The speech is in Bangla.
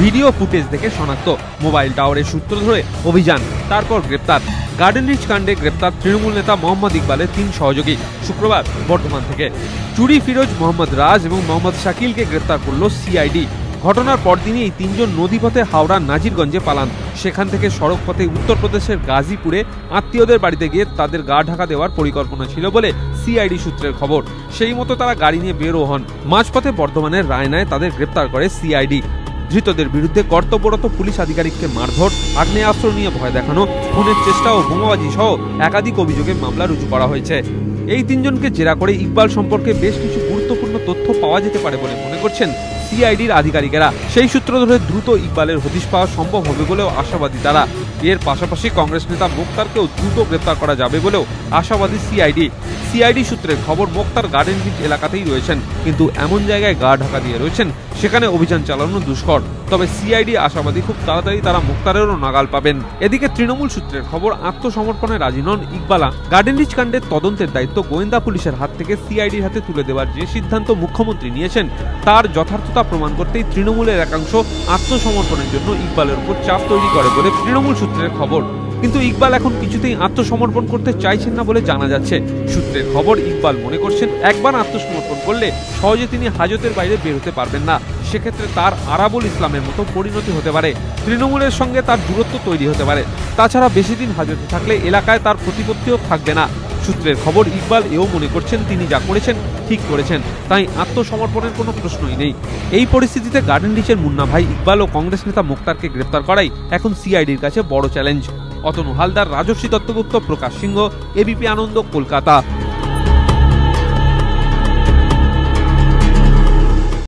ভিডিও ফুটেজ দেখে শনাক্ত, মোবাইল টাওয়ারের সূত্র ধরে অভিযান, তারপর গ্রেপ্তার। গার্ডেন রিচ কাণ্ডে গ্রেপ্তার তৃণমূল নেতা মোহাম্মদ ইকবালের 3 সহযোগী। শুক্রবার বর্ধমান থেকে চুরি ফিরোজ, মোহাম্মদ রাজ এবং মোহাম্মদ শাকিলকে গ্রেপ্তার করল সিআইডি। ঘটনার পরদিনই এই 3 জন নদীপথে হাওড়ার নাজিরগঞ্জে পালান। সেখান থেকে সড়ক পথে উত্তরপ্রদেশের গাজীপুরে আত্মীয়দের বাড়িতে গিয়ে তাদের গা ঢাকা দেওয়ার পরিকল্পনা ছিল বলে সিআইডি সূত্রের খবর। সেই মতো তারা গাড়ি নিয়ে বেরো হন। মাঝপথে বর্ধমানের রায়নায় তাদের গ্রেপ্তার করে সিআইডি। ধৃতদের বিরুদ্ধে কর্তব্যরত পুলিশ আধিকারিককে মারধর, আগ্নেয়াস্ত্র নিয়ে ভয় দেখানো, খুনের চেষ্টা ও বোমাবাজি সহ একাধিক অভিযোগে মামলা রুজু করা হয়েছে। এই 3 জনকে জেরা করে ইকবাল সম্পর্কে বেশ কিছু গুরুত্বপূর্ণ তথ্য পাওয়া যেতে পারে বলে মনে করছেন সিআইডির আধিকারিকেরা। সেই সূত্র ধরে দ্রুত ইকবালের হদিশ পাওয়া সম্ভব হবে বলেও আশাবাদী তারা। এর পাশাপাশি কংগ্রেস নেতা মুক্তারকেও দ্রুত গ্রেপ্তার করা যাবে বলেও আশাবাদী সিআইডি সূত্রের খবর, মুক্তার গার্ডেন রিচ এলাকাতেই রয়েছেন, কিন্তু এমন জায়গায় গা ঢাকা দিয়ে রয়েছেন সেখানে অভিযান চালানো দুষ্কর। তবে সিআইডি আশাবাদী খুব তাড়াতাড়ি তারা মুক্তারেরও নাগাল পাবেন। এদিকে তৃণমূল সূত্রের খবর, আত্মসমর্পণে রাজি নন ইকবালা। গার্ডেন রিচ কাণ্ডের তদন্তের দায়িত্ব গোয়েন্দা পুলিশের হাত থেকে সিআইডির হাতে তুলে দেওয়ার যে সিদ্ধান্ত মুখ্যমন্ত্রী নিয়েছেন তার যথার্থতা প্রমাণ করতেই তৃণমূলের একাংশ আত্মসমর্পণের জন্য ইকবালের উপর চাপ তৈরি করে বলে তৃণমূল সূত্রের খবর। কিন্তু ইকবাল এখন কিছুতেই আত্মসমর্পণ করতে চাইছেন না বলে জানা যাচ্ছে। সূত্রের খবর, ইকবাল মনে করছেন একবার আত্মসমর্পণ করলে সহজে তিনি হাজতের বাইরে বের হতে পারবেন না। সেক্ষেত্রে তার আরাবুল ইসলামের মতো পরিণতি হতে পারে, তৃণমূলের সঙ্গে তার দূরত্ব তৈরি হতে পারে। তাছাড়া বেশি দিন হাজতে থাকলে এলাকায় তার প্রতিপত্তিও থাকবে না। সূত্রের খবর, ইকবাল এও মনে করছেন তিনি যা করেছেন ঠিক করেছেন, তাই আত্মসমর্পণের কোনো প্রশ্নই নেই। এই পরিস্থিতিতে গার্ডেন রিচের মুন্না ভাই ইকবাল ও কংগ্রেস নেতা মুক্তারকে গ্রেপ্তার করাই এখন সিআইডির কাছে বড় চ্যালেঞ্জ। অতনু হালদার, রাজস্বী দত্তগুপ্ত, প্রকাশ সিংহ, এবিপি আনন্দ, কলকাতা।